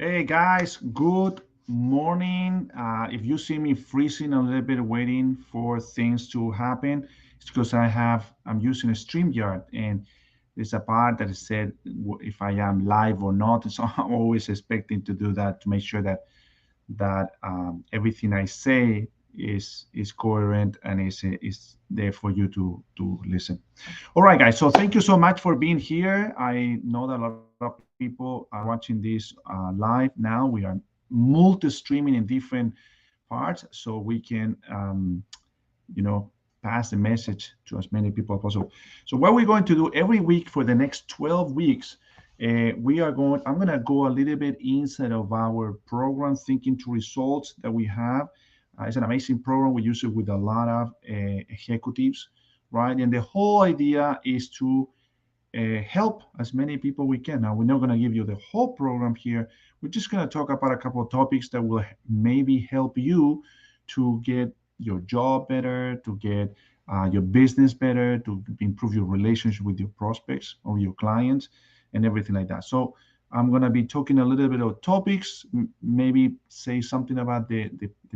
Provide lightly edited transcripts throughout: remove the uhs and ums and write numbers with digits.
Hey guys, good morning. If you see me freezing a little bit waiting for things to happen, it's because I'm using a StreamYard and there's a part that is said if I am live or not. So I'm always expecting to do that to make sure that everything I say is coherent and is there for you to listen. All right, guys. So thank you so much for being here. I know that a lot of people are watching this live now. We are multi-streaming in different parts, so we can, you know, pass the message to as many people as possible. So what we're going to do every week for the next 12 weeks, I'm going to go a little bit inside of our program, Thinking to Results that we have. It's an amazing program. We use it with a lot of executives, right? And the whole idea is to help as many people we can. Now, we're not going to give you the whole program here. We're just going to talk about a couple of topics that will maybe help you to get your job better, to get your business better, to improve your relationship with your prospects or your clients, and everything like that. So, I'm going to be talking a little bit of topics, maybe say something about the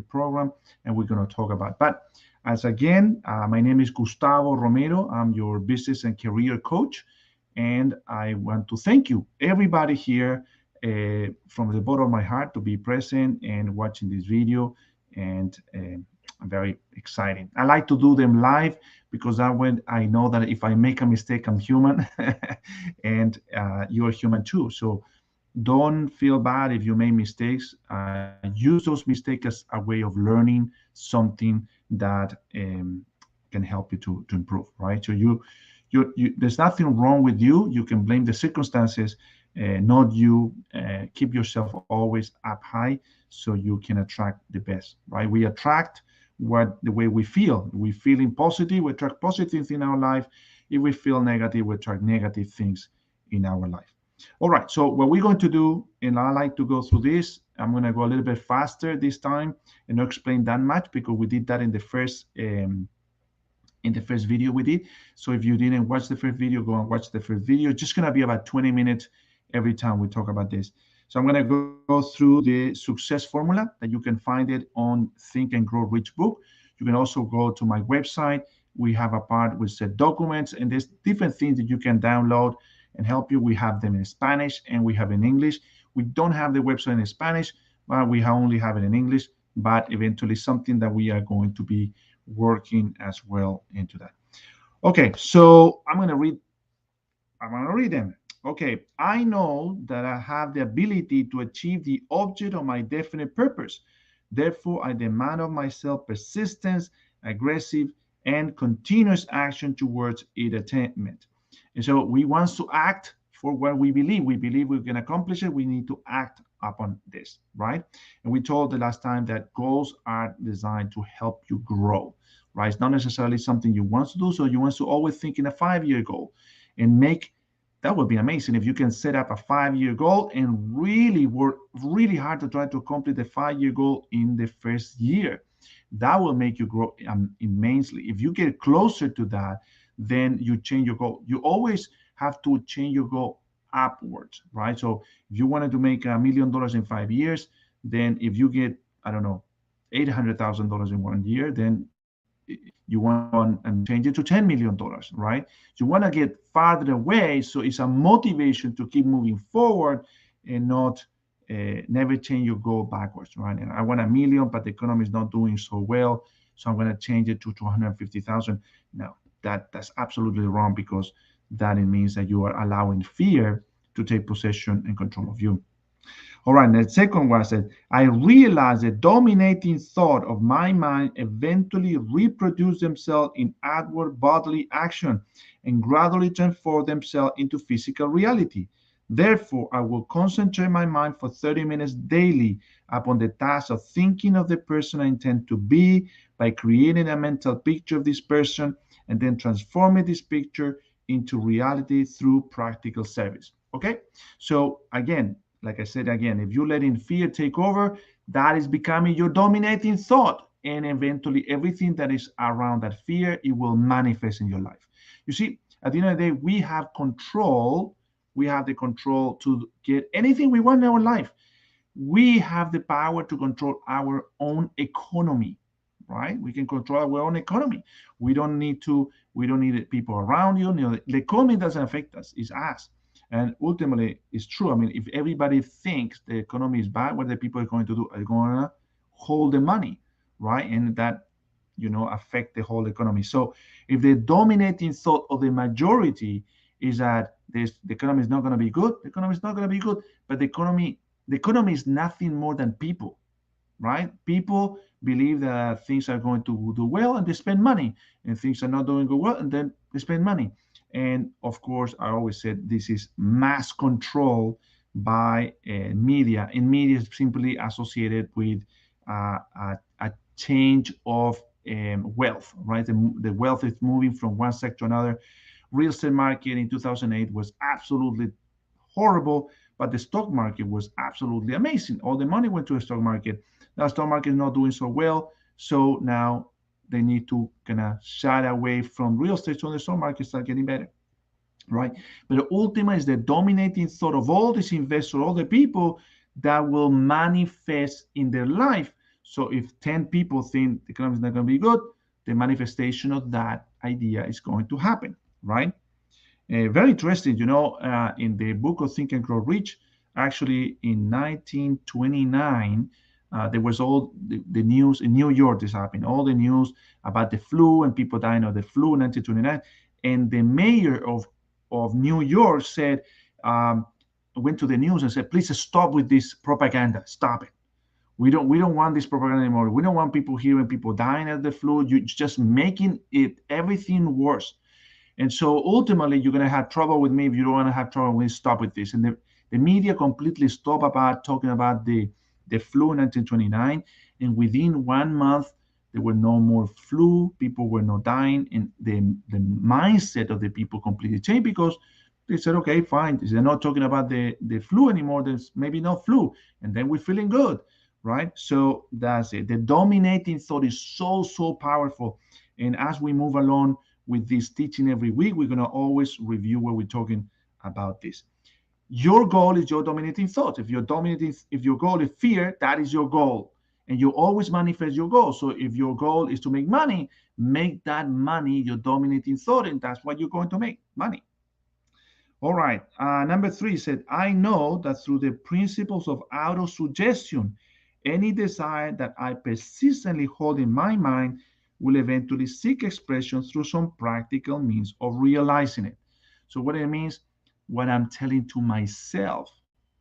program, and we're going to talk about. But as again, my name is Gustavo Romero. I'm your business and career coach. And I want to thank you, everybody here, from the bottom of my heart to be present and watching this video. And very exciting. I like to do them live because that way I know that if I make a mistake, I'm human and you're human too. So don't feel bad if you make mistakes. Use those mistakes as a way of learning something that can help you to improve, right? So there's nothing wrong with you. You can blame the circumstances, not you. Keep yourself always up high so you can attract the best, right? We attract the way we feel. We feeling positive, we attract positive things in our life. If we feel negative, we attract negative things in our life. All right, so what we're going to do, and I like to go through this, I'm going to go a little bit faster this time and not explain that much because we did that in the first video we did. So if you didn't watch the first video, go and watch the first video. It's just going to be about 20 minutes every time we talk about this. So I'm going to go through the success formula that you can find it on Think and Grow Rich book. You can also go to my website. We have a part with the documents, and there's different things that you can download and help you. We have them in Spanish and we have in English. We don't have the website in Spanish, but we only have it in English. But eventually, something that we are going to be working as well into that. Okay, so I'm gonna read them. Okay, I know that I have the ability to achieve the object of my definite purpose. Therefore, I demand of myself persistence, aggressive, and continuous action towards its attainment. And so we want to act for what we believe. We believe we can accomplish it. We need to act upon this, right? And we told the last time that goals are designed to help you grow, right? It's not necessarily something you want to do. So you want to always think in a 5 year goal and make that would be amazing if you can set up a 5 year goal and really work really hard to try to accomplish the 5 year goal in the first year. That will make you grow immensely. If you get closer to that, then you change your goal. You always have to change your goal upwards, right? So if you wanted to make $1 million in 5 years, then if you get, I don't know, $800,000 in 1 year, then you want and change it to $10 million, right? You want to get farther away, so it's a motivation to keep moving forward and not never change your goal backwards, right? And I want 1 million, but the economy is not doing so well, so I'm going to change it to 250,000. No, that's absolutely wrong because that it means that you are allowing fear to take possession and control of you. All right, and the second one said, I realized the dominating thought of my mind eventually reproduce themselves in outward bodily action and gradually transform themselves into physical reality. Therefore, I will concentrate my mind for 30 minutes daily upon the task of thinking of the person I intend to be by creating a mental picture of this person and then transforming this picture into reality through practical service. Okay, so again, like I said again, if you're letting fear take over, that is becoming your dominating thought. And eventually, everything that is around that fear, it will manifest in your life. You see, at the end of the day, we have control. We have the control to get anything we want in our life. We have the power to control our own economy, right? We can control our own economy. We don't need people around you. The economy doesn't affect us, it's us. And ultimately, it's true. I mean, if everybody thinks the economy is bad, what the people are going to do? Are going to hold the money, right? And that, affect the whole economy. So if the dominating thought of the majority is that the economy is not going to be good, the economy is not going to be good. But the economy is nothing more than people, right? People believe that things are going to do well and they spend money, and things are not doing good well and then they spend money. And of course, I always said this is mass control by media, and media is simply associated with a change of wealth, right? The wealth is moving from one sector to another. Real estate market in 2008 was absolutely horrible, but the stock market was absolutely amazing. All the money went to the stock market. Now, stock market is not doing so well, so now they need to kind of shy away from real estate so the stock market start getting better, right? But ultimately, is the dominating thought of all these investors, all the people that will manifest in their life. So if 10 people think the economy is not going to be good, the manifestation of that idea is going to happen, right? Very interesting, in the book of Think and Grow Rich, actually in 1929, there was all the news in New York. This happened, all the news about the flu and people dying of the flu in 1929. And the mayor of New York said, went to the news and said, please stop with this propaganda. Stop it. We don't want this propaganda anymore. We don't want people hearing people dying of the flu. You're just making it everything worse. And so ultimately, you're going to have trouble with me if you don't want to have trouble with me. Stop with this. And the media completely stopped about talking about the flu in 1929. And within 1 month, there were no more flu. People were not dying. And the mindset of the people completely changed because they said, okay, fine. They're not talking about the flu anymore. There's maybe no flu. And then we're feeling good, right? So that's it. The dominating thought is so, so powerful. And as we move along, with this teaching every week, we're going to always review where we're talking about this. Your goal is your dominating thought. If your goal is fear, that is your goal. And you always manifest your goal. So if your goal is to make that money your dominating thought, and that's what you're going to make, money. All right. Number 3 said, I know that through the principles of auto-suggestion, any desire that I persistently hold in my mind will eventually seek expression through some practical means of realizing it. So what it means, what I'm telling to myself,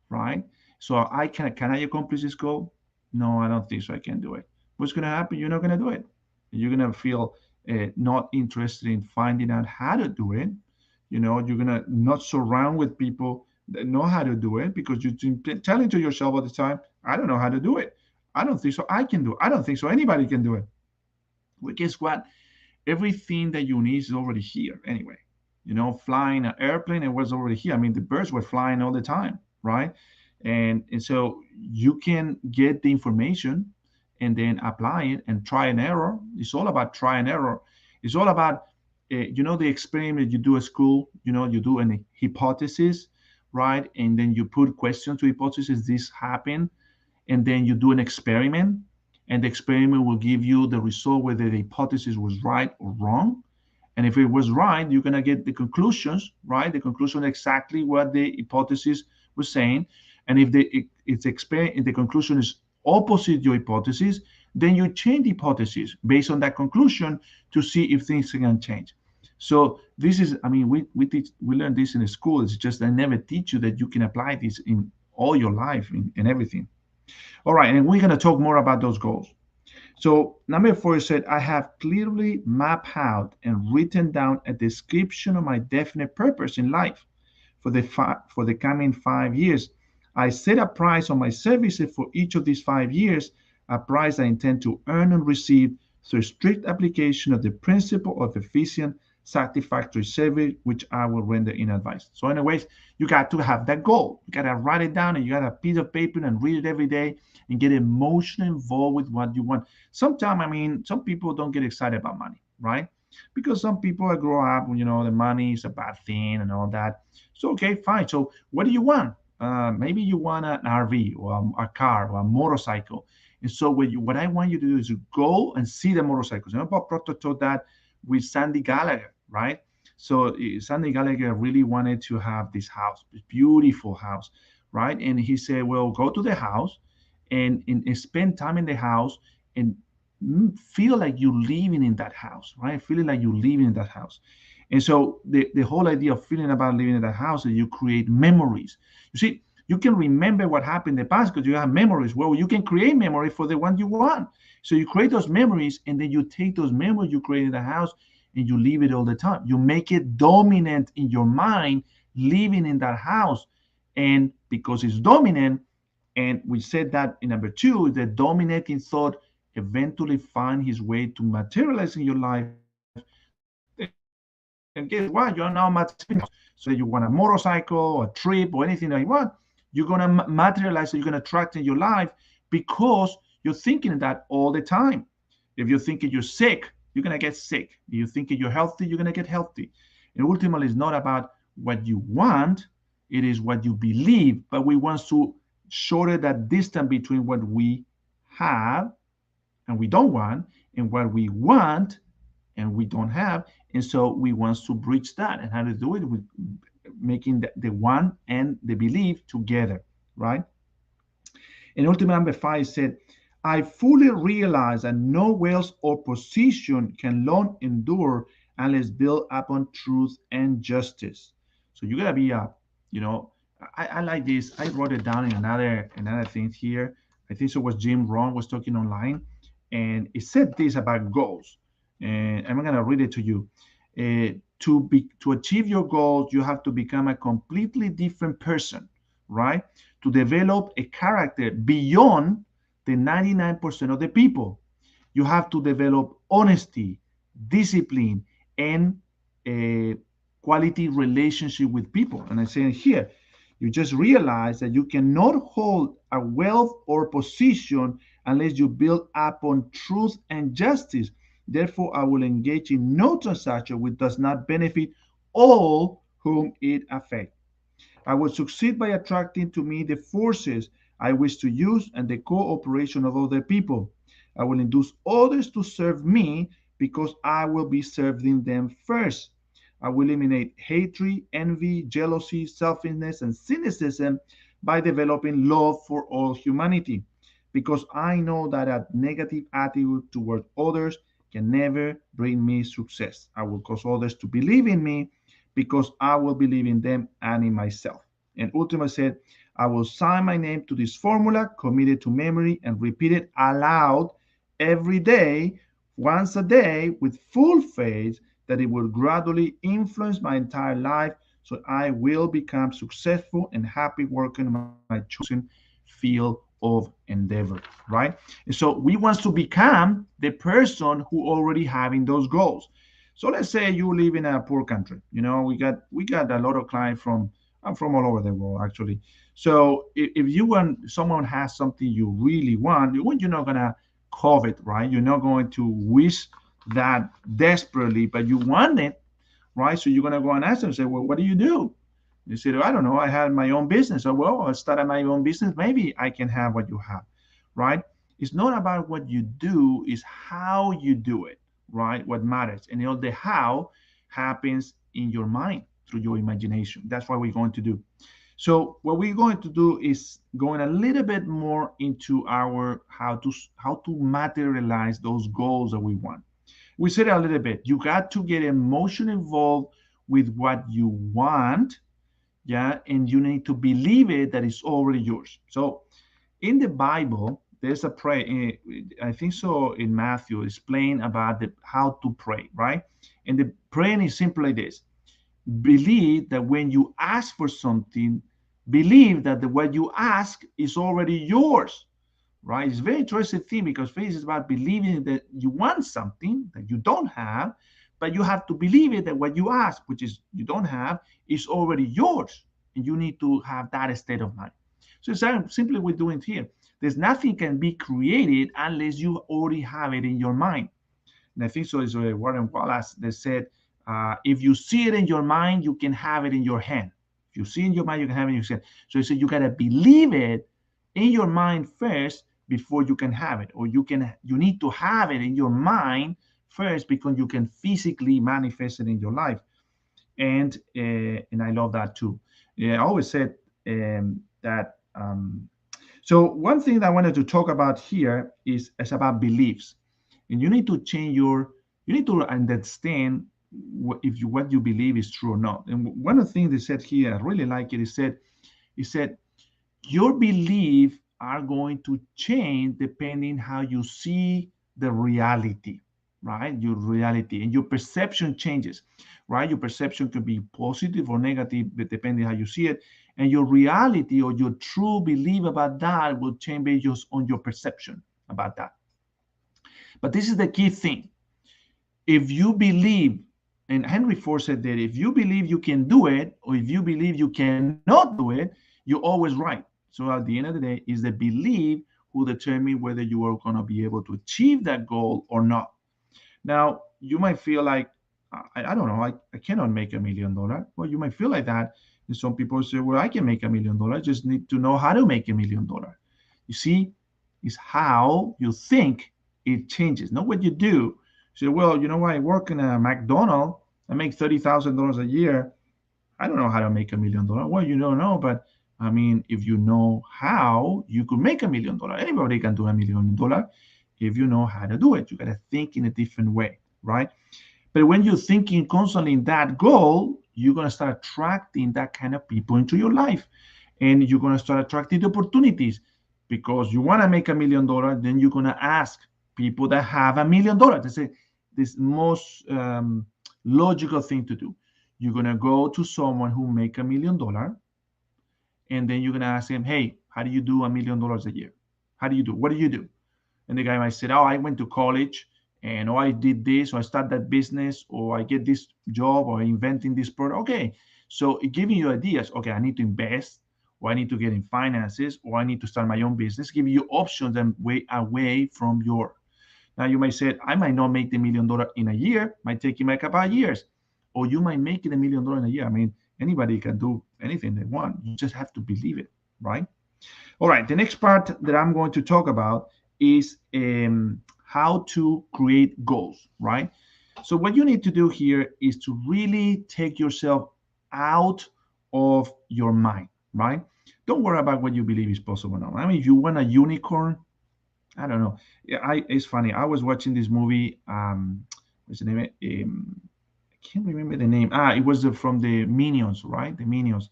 right? So can I accomplish this goal? No, I don't think so. I can't do it. What's going to happen? You're not going to do it. You're going to feel not interested in finding out how to do it. You're going to not surround with people that know how to do it because you're telling to yourself all the time, I don't know how to do it. I don't think so. I can do it. I don't think so. Anybody can do it. Well, guess what? Everything that you need is already here anyway. Flying an airplane, it was already here. I mean, the birds were flying all the time, right? And so you can get the information and then apply it and try and error. It's all about try and error. It's all about, the experiment you do at school. You do an hypothesis, right? And then you put questions to hypothesis. This happened, and then you do an experiment, and the experiment will give you the result whether the hypothesis was right or wrong. And if it was right, you're going to get the conclusions, right? The conclusion exactly what the hypothesis was saying. And if the conclusion is opposite your hypothesis, then you change the hypothesis based on that conclusion to see if things can change. So this is, I mean, we learn this in the school. It's just they never teach you that you can apply this in all your life in everything. All right, and we're going to talk more about those goals. So number 4 said, I have clearly mapped out and written down a description of my definite purpose in life for the coming 5 years. I set a price on my services for each of these 5 years, a price I intend to earn and receive through strict application of the principle of efficient satisfactory service, which I will render in advice. So anyways, you got to have that goal. You got to write it down, and you got a piece of paper and read it every day and get emotionally involved with what you want. Sometimes, I mean, some people don't get excited about money, right? Because some people grow up, the money is a bad thing and all that. So, okay, fine. So what do you want? maybe you want an RV or a car or a motorcycle. And so what I want you to do is to go and see the motorcycles. You know, Bob Proctor taught that with Sandy Gallagher, right? So Sandy Gallagher really wanted to have this house, this beautiful house, right? And he said, well, go to the house and spend time in the house and feel like you're living in that house, right? Feeling like you're living in that house. And so the whole idea of feeling about living in that house is you create memories. You see, you can remember what happened in the past because you have memories. Well, you can create memory for the one you want. So you create those memories and then you take those memories you create in the house and you live it all the time. You make it dominant in your mind, living in that house. And because it's dominant, and we said that in number two, the dominating thought eventually find his way to materialize in your life. And guess what? You're now materializing your house. So that you want a motorcycle, a trip, or anything that you want, you're gonna materialize it. You're gonna attract in your life because you're thinking that all the time. If you're thinking you're sick, you're gonna get sick. If you're thinking you're healthy, you're gonna get healthy. And ultimately, it's not about what you want; it is what you believe. But we want to shorten that distance between what we have and we don't want, and what we want and we don't have. And so we want to bridge that. And how to do it? With making the want and the belief together, right? And ultimate number five said, I fully realize that no wealth or position can long endure unless built upon truth and justice. So you gotta be you know, I like this. I wrote it down in another thing here. I think so was Jim Rohn was talking online, and it said this about goals. And I'm gonna read it to you. To achieve your goals, you have to become a completely different person, right? To develop a character beyond the 99% of the people. You have to develop honesty, discipline, and a quality relationship with people. And I'm saying here, you just realize that you cannot hold a wealth or position unless you build upon truth and justice. Therefore, I will engage in no transaction which does not benefit all whom it affects. I will succeed by attracting to me the forces I wish to use and the cooperation of other people. I will induce others to serve me because I will be serving them first. I will eliminate hatred, envy, jealousy, selfishness, and cynicism by developing love for all humanity because I know that a negative attitude toward others can never bring me success. I will cause others to believe in me because I will believe in them and in myself. And Ultima said, I will sign my name to this formula, commit it to memory, and repeat it aloud every day, once a day, with full faith that it will gradually influence my entire life so I will become successful and happy working in my chosen field of endeavor, right? And so we want to become the person who already having those goals. So let's say you live in a poor country. You know, we got a lot of clients from I'm from all over the world actually. So if you want someone has something you really want, you're not gonna covet, right? You're not going to wish that desperately, but you want it, right? So you're gonna go and ask them, say, well, what do you do? You say, I don't know, I had my own business. So well, I started my own business. Maybe I can have what you have, right? It's not about what you do, it's how you do it, right? What matters. And all the how happens in your mind through your imagination. That's what we're going to do. So what we're going to do is going a little bit more into our how to materialize those goals that we want. We said it a little bit. You got to get emotion involved with what you want, yeah, and you need to believe it that it's already yours. So in the Bible, there's a pray. I think so in Matthew, explain about how to pray, right? And the praying is simply this: believe that when you ask for something, believe that what you ask is already yours, right? It's a very interesting thing because faith is about believing that you want something that you don't have, but you have to believe it that what you ask, which is you don't have, is already yours. And you need to have that state of mind. So it's simply we're doing here. There's nothing can be created unless you already have it in your mind. And I think so is Warren Wallace that said, if you see it in your mind, you can have it in your hand. If you see in your mind, you can have it in your head. So he said you gotta believe it in your mind first before you can have it, or you need to have it in your mind first because you can physically manifest it in your life. And I love that too. Yeah, I always said that. So one thing that I wanted to talk about here is about beliefs, and you need to change your, you need to understand what you believe is true or not. And one of the things they said here, I really like it. He said your beliefs are going to change depending how you see the reality, right? Your reality and your perception changes, right? Your perception could be positive or negative, but depending how you see it. And your reality or your true belief about that will change based on your perception about that. But this is the key thing. If you believe, and Henry Ford said that if you believe you can do it, or if you believe you cannot do it, you're always right. So at the end of the day, is the belief who determine whether you are going to be able to achieve that goal or not. Now, you might feel like, I don't know, I cannot make $1 million. Well, you might feel like that. And some people say, well, I can make $1 million. Just need to know how to make $1 million. You see, it's how you think it changes, not what you do. You say, well, you know what? I work in a McDonald's. I make $30,000 a year. I don't know how to make $1 million. Well, you don't know, but I mean, if you know how, you could make $1 million. Anybody can do $1 million if you know how to do it. You got to think in a different way, right? But when you're thinking constantly in that goal, you're going to start attracting that kind of people into your life. And you're going to start attracting opportunities because you want to make $1 million. Then you're going to ask people that have $1 million. That's this most logical thing to do. You're going to go to someone who make $1 million, and then you're going to ask him, hey, how do you do $1 million a year? How do you do? What do you do? And the guy might say, oh, I went to college, and oh, I did this, or I start that business, or I get this job, or inventing this product. Okay, so it giving you ideas. Okay, I need to invest, or I need to get in finances, or I need to start my own business. Give you options and way away from your. Now you might say, I might not make the $1 million in a year. Might take you like a couple of years, or you might make it $1 million in a year. I mean, anybody can do anything they want. You just have to believe it, right? All right, the next part that I'm going to talk about is how to create goals, right? So what you need to do here is to really take yourself out of your mind, right? Don't worry about what you believe is possible now. I mean, if you want a unicorn, I don't know. Yeah, it's funny. I was watching this movie. What's the name? I can't remember the name. It was from the Minions, right? The Minions,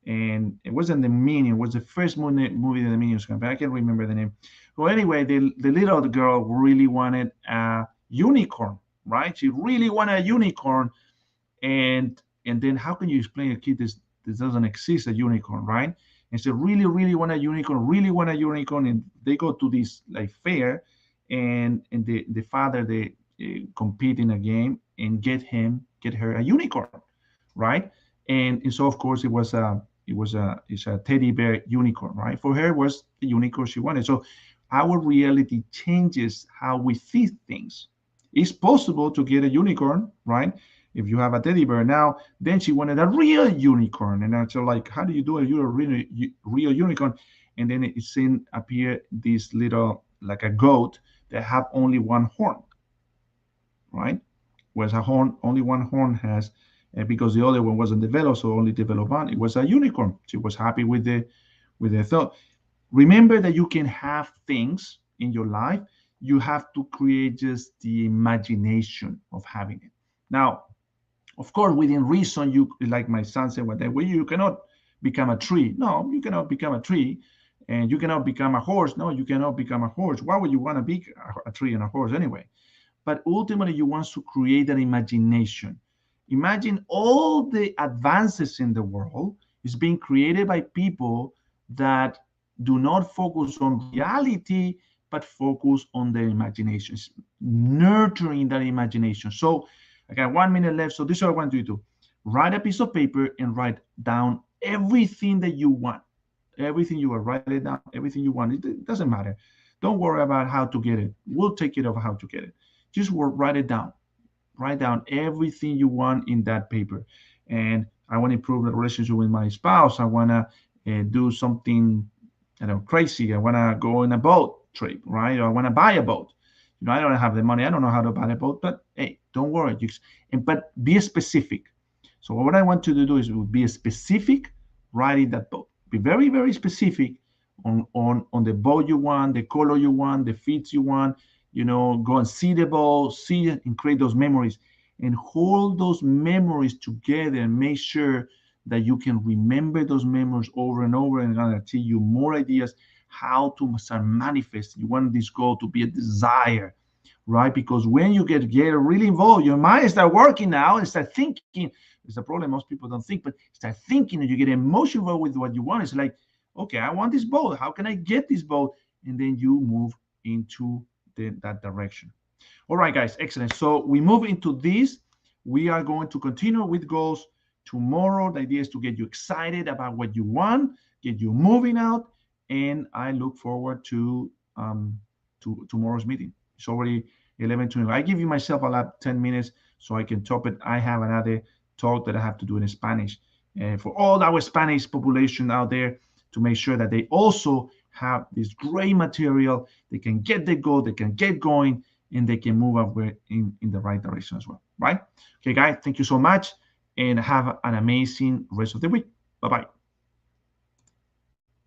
and it wasn't the Minion. It was the first movie that the Minions came back. I can't remember the name. Well, anyway, the little girl really wanted a unicorn, right? She really wanted a unicorn, and then how can you explain a kid this doesn't exist, a unicorn, right? And so really want a unicorn, really want a unicorn, and they go to this like fair, and the father they compete in a game and get her a unicorn, right? And so of course it's a teddy bear unicorn, right? For her it was the unicorn she wanted. So our reality changes how we see things. It's possible to get a unicorn, right? If you have a teddy bear now, then she wanted a real unicorn, and I so like, how do you do a real unicorn? And then it seen appear this little like a goat that have only one horn, right? Whereas a horn, only one horn has, because the other one wasn't developed, so only developed one. It was a unicorn. She was happy with the thought. Remember that you can have things in your life. You have to create just the imagination of having it. Now, of course, within reason, you like my son said one day, well, you cannot become a tree. No, you cannot become a tree, and you cannot become a horse. No, you cannot become a horse. Why would you want to be a tree and a horse anyway? But ultimately you want to create an imagination. Imagine all the advances in the world is being created by people that do not focus on reality, but focus on their imaginations, nurturing that imagination. So I got 1 minute left. So this is what I want you to do. Write a piece of paper and write down everything that you want. Everything you want, write it down, everything you want. It doesn't matter. Don't worry about how to get it. We'll take care of how to get it. Just write it down. Write down everything you want in that paper. And I want to improve the relationship with my spouse. I want to do something, crazy. I want to go on a boat trip, right? Or I want to buy a boat. I don't have the money. I don't know how to buy a boat, but hey, don't worry. But be specific. So what I want you to do is be specific, riding that boat. Be very, very specific on the boat you want, the color you want, the feeds you want. Go and see the boat, see it, and create those memories, and hold those memories together, and make sure that you can remember those memories over and over, and I'm gonna tell you more ideas how to start manifest. You want this goal to be a desire, right? Because when you get really involved, your mind start working now and start thinking. It's a problem. Most people don't think, but start thinking, and you get emotional with what you want. It's like, okay, I want this boat. How can I get this boat? And then you move into that direction. All right, guys, excellent. So we move into this. We are going to continue with goals tomorrow. The idea is to get you excited about what you want, get you moving out, and I look forward to tomorrow's meeting. It's already 11:20. I give you myself a lot 10 minutes so I can top it. I have another talk that I have to do in Spanish for all our Spanish population out there, to make sure that they also have this great material. They can get the goal, they can get going, and they can move up in the right direction as well, right? Okay, guys, thank you so much, and have an amazing rest of the week. Bye-bye.